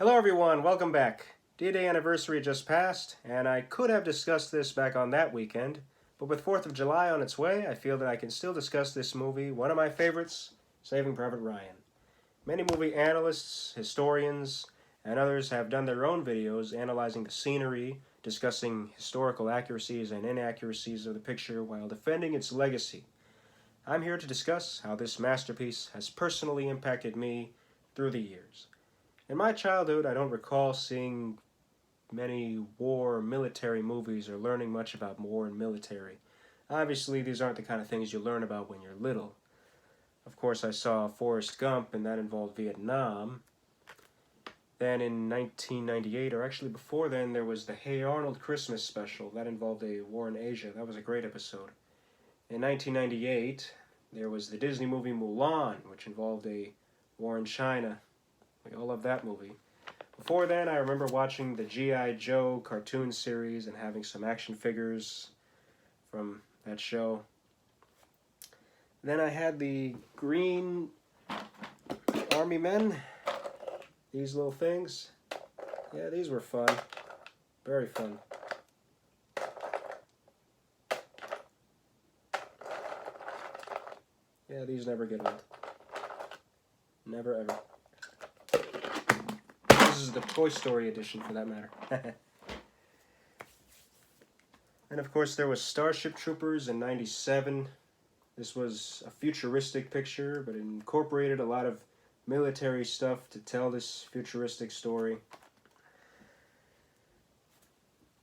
Hello everyone, welcome back. D-Day anniversary just passed, and I could have discussed this back on that weekend, but with 4th of July on its way, I feel that I can still discuss this movie, one of my favorites, Saving Private Ryan. Many movie analysts, historians, and others have done their own videos analyzing the scenery, discussing historical accuracies and inaccuracies of the picture while defending its legacy. I'm here to discuss how this masterpiece has personally impacted me through the years. In my childhood, I don't recall seeing many war or military movies or learning much about war and military. Obviously, these aren't the kind of things you learn about when you're little. Of course, I saw Forrest Gump, and that involved Vietnam. Then in 1998, or actually before then, there was the Hey Arnold Christmas special. That involved a war in Asia. That was a great episode. In 1998, there was the Disney movie Mulan, which involved a war in China. We all love that movie. Before then, I remember watching the G.I. Joe cartoon series and having some action figures from that show. Then I had the green army men. These little things. Yeah, these were fun. Very fun. Yeah, these never get old. Never ever. This is the Toy Story edition, for that matter. And of course, there was Starship Troopers in '97. This was a futuristic picture, but it incorporated a lot of military stuff to tell this futuristic story.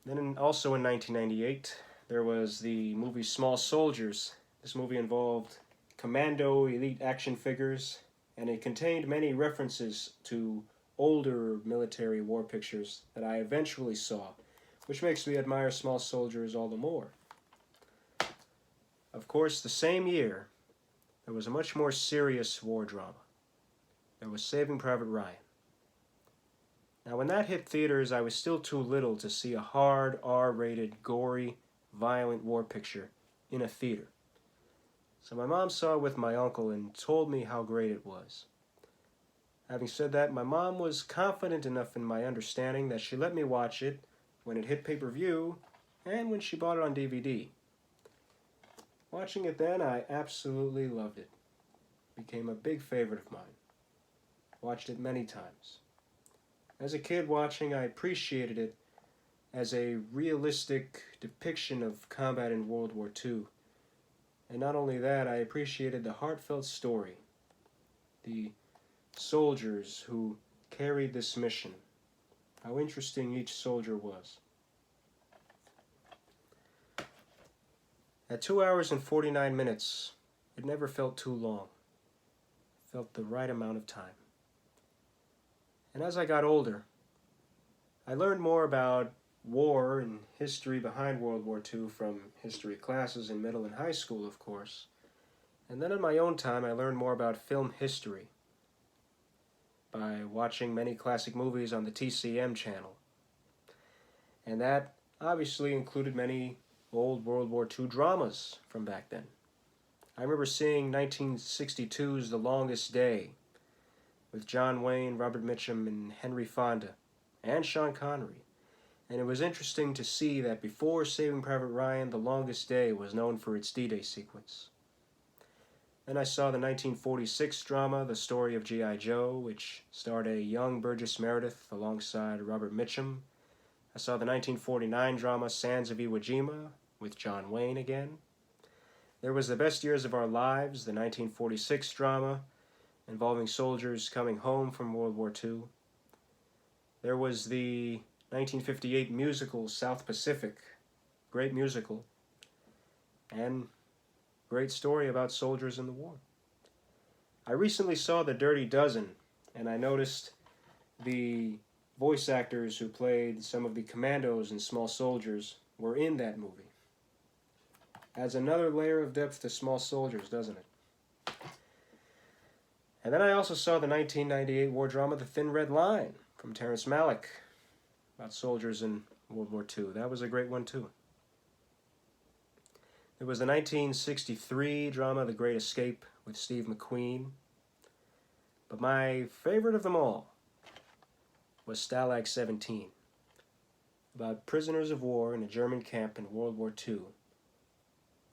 Then also in 1998, there was the movie Small Soldiers. This movie involved commando elite action figures, and it contained many references to older military war pictures that I eventually saw, which makes me admire Small Soldiers all the more. Of course, the same year, there was a much more serious war drama. There was Saving Private Ryan. Now, when that hit theaters, I was still too little to see a hard, R-rated, gory, violent war picture in a theater. So my mom saw it with my uncle and told me how great it was. Having said that, my mom was confident enough in my understanding that she let me watch it when it hit pay-per-view and when she bought it on DVD. Watching it then, I absolutely loved it. It became a big favorite of mine. Watched it many times. As a kid watching, I appreciated it as a realistic depiction of combat in World War II. And not only that, I appreciated the heartfelt story. The soldiers who carried this mission. How interesting each soldier was. At 2 hours and 49 minutes, it never felt too long. It felt the right amount of time. And as I got older, I learned more about war and history behind World War II from history classes in middle and high school, of course. And then in my own time, I learned more about film history by watching many classic movies on the TCM channel. And that obviously included many old World War II dramas from back then. I remember seeing 1962's The Longest Day with John Wayne, Robert Mitchum, and Henry Fonda, and Sean Connery. And it was interesting to see that before Saving Private Ryan, The Longest Day was known for its D-Day sequence. Then I saw the 1946 drama, The Story of G.I. Joe, which starred a young Burgess Meredith alongside Robert Mitchum. I saw the 1949 drama, Sands of Iwo Jima, with John Wayne again. There was The Best Years of Our Lives, the 1946 drama, involving soldiers coming home from World War II. There was the 1958 musical, South Pacific, great musical, and great story about soldiers in the war. I recently saw The Dirty Dozen, and I noticed the voice actors who played some of the commandos and Small Soldiers were in that movie. Adds another layer of depth to Small Soldiers, doesn't it? And then I also saw the 1998 war drama, The Thin Red Line, from Terrence Malick, about soldiers in World War II. That was a great one, too. There was the 1963 drama, The Great Escape, with Steve McQueen. But my favorite of them all was Stalag 17, about prisoners of war in a German camp in World War II,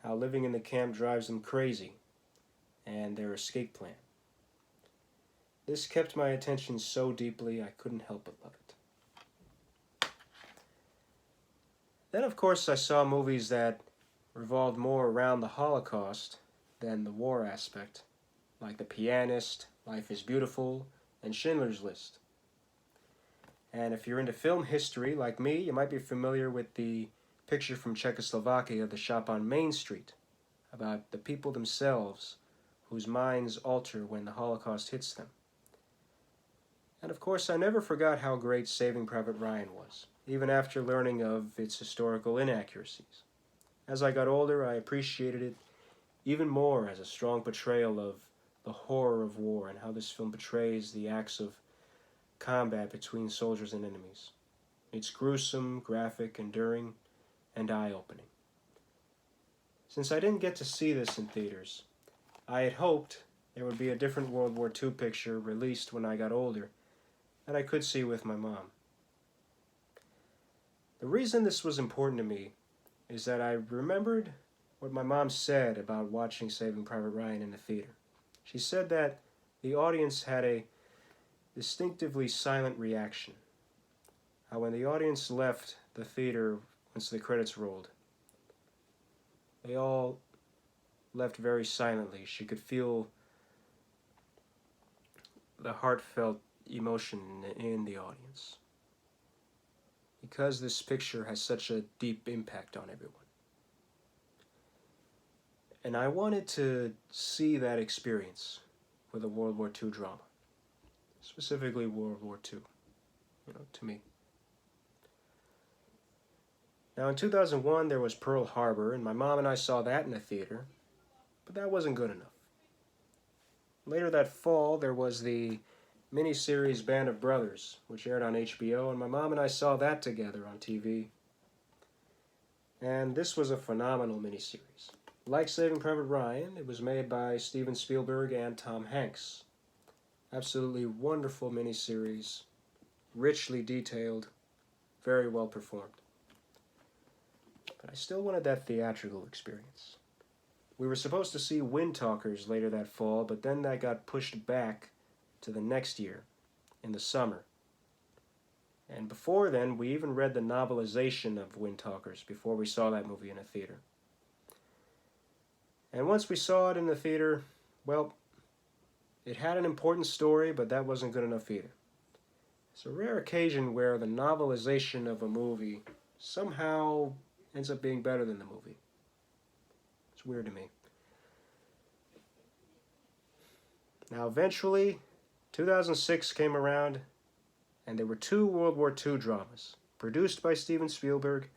how living in the camp drives them crazy, and their escape plan. This kept my attention so deeply I couldn't help but love it. Then, of course, I saw movies that revolved more around the Holocaust than the war aspect, like The Pianist, Life is Beautiful, and Schindler's List. And if you're into film history, like me, you might be familiar with the picture from Czechoslovakia, The Shop on Main Street, about the people themselves whose minds alter when the Holocaust hits them. And of course, I never forgot how great Saving Private Ryan was, even after learning of its historical inaccuracies. As I got older, I appreciated it even more as a strong portrayal of the horror of war and how this film portrays the acts of combat between soldiers and enemies. It's gruesome, graphic, enduring, and eye-opening. Since I didn't get to see this in theaters, I had hoped there would be a different World War II picture released when I got older that I could see with my mom. The reason this was important to me is that I remembered what my mom said about watching Saving Private Ryan in the theater. She said that the audience had a distinctively silent reaction. How when the audience left the theater once the credits rolled, they all left very silently. She could feel the heartfelt emotion in the audience, because this picture has such a deep impact on everyone. And I wanted to see that experience with a World War II drama, specifically World War II, to me. Now in 2001 there was Pearl Harbor, and my mom and I saw that in a theater, but that wasn't good enough. Later that fall there was the miniseries Band of Brothers, which aired on HBO, and my mom and I saw that together on TV. And this was a phenomenal miniseries. Like Saving Private Ryan, it was made by Steven Spielberg and Tom Hanks. Absolutely wonderful miniseries, richly detailed, very well performed. But I still wanted that theatrical experience. We were supposed to see Wind Talkers later that fall, but then that got pushed back to the next year, in the summer. And before then, we even read the novelization of Wind Talkers before we saw that movie in a theater. And once we saw it in the theater, well, it had an important story, but that wasn't good enough either. It's a rare occasion where the novelization of a movie somehow ends up being better than the movie. It's weird to me. Now eventually, 2006 came around, and there were two World War II dramas, produced by Steven Spielberg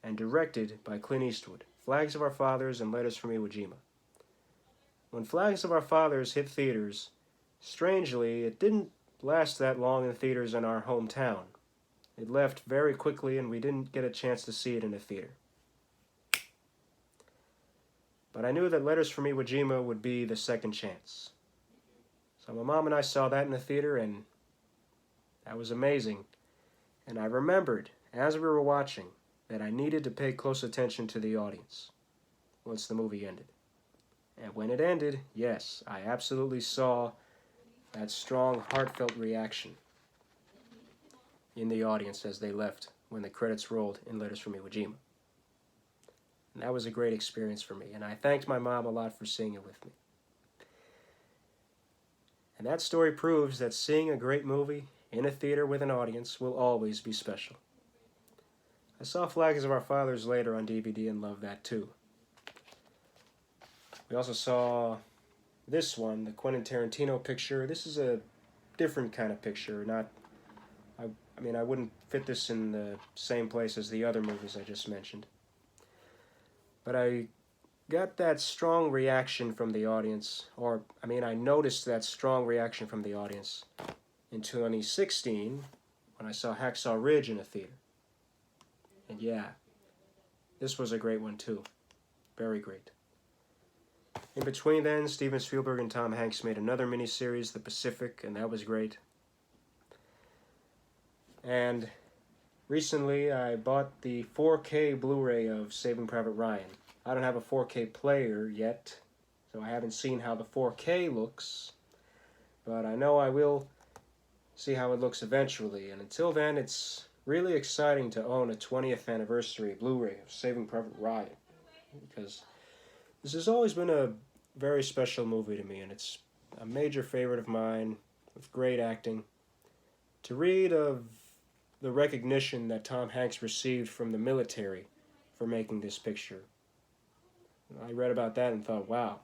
and directed by Clint Eastwood, Flags of Our Fathers and Letters from Iwo Jima. When Flags of Our Fathers hit theaters, strangely, it didn't last that long in theaters in our hometown. It left very quickly, and we didn't get a chance to see it in a theater. But I knew that Letters from Iwo Jima would be the second chance. So my mom and I saw that in the theater, and that was amazing. And I remembered, as we were watching, that I needed to pay close attention to the audience once the movie ended. And when it ended, yes, I absolutely saw that strong, heartfelt reaction in the audience as they left when the credits rolled in Letters from Iwo Jima. And that was a great experience for me, and I thanked my mom a lot for seeing it with me. And that story proves that seeing a great movie in a theater with an audience will always be special. I saw Flags of Our Fathers later on DVD and loved that too. We also saw this one, the Quentin Tarantino picture. This is a different kind of picture. I wouldn't fit this in the same place as the other movies I just mentioned. But I got that strong reaction from the audience, I noticed that strong reaction from the audience in 2016 when I saw Hacksaw Ridge in a theater. And yeah, this was a great one too. Very great. In between then, Steven Spielberg and Tom Hanks made another miniseries, The Pacific, and that was great. And recently I bought the 4K Blu-ray of Saving Private Ryan. I don't have a 4K player yet, so I haven't seen how the 4K looks, but I know I will see how it looks eventually. And until then, it's really exciting to own a 20th anniversary Blu-ray of Saving Private Ryan, because this has always been a very special movie to me, and it's a major favorite of mine, with great acting. To read of the recognition that Tom Hanks received from the military for making this picture, I read about that and thought, wow,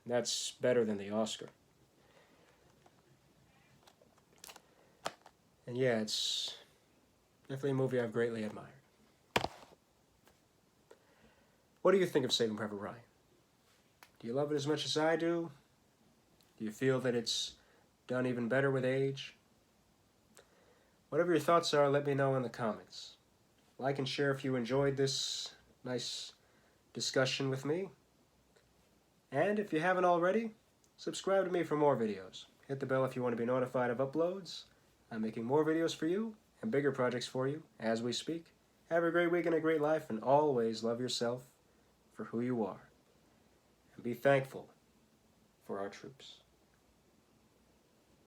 that's better than the Oscar. And yeah, it's definitely a movie I've greatly admired. What do you think of Saving Private Ryan? Do you love it as much as I do? Do you feel that it's done even better with age? Whatever your thoughts are, let me know in the comments. Like and share if you enjoyed this nice discussion with me. And if you haven't already, subscribe to me for more videos. Hit the bell if you want to be notified of uploads. I'm making more videos for you and bigger projects for you as we speak. Have a great week and a great life, and always love yourself for who you are. And be thankful for our troops.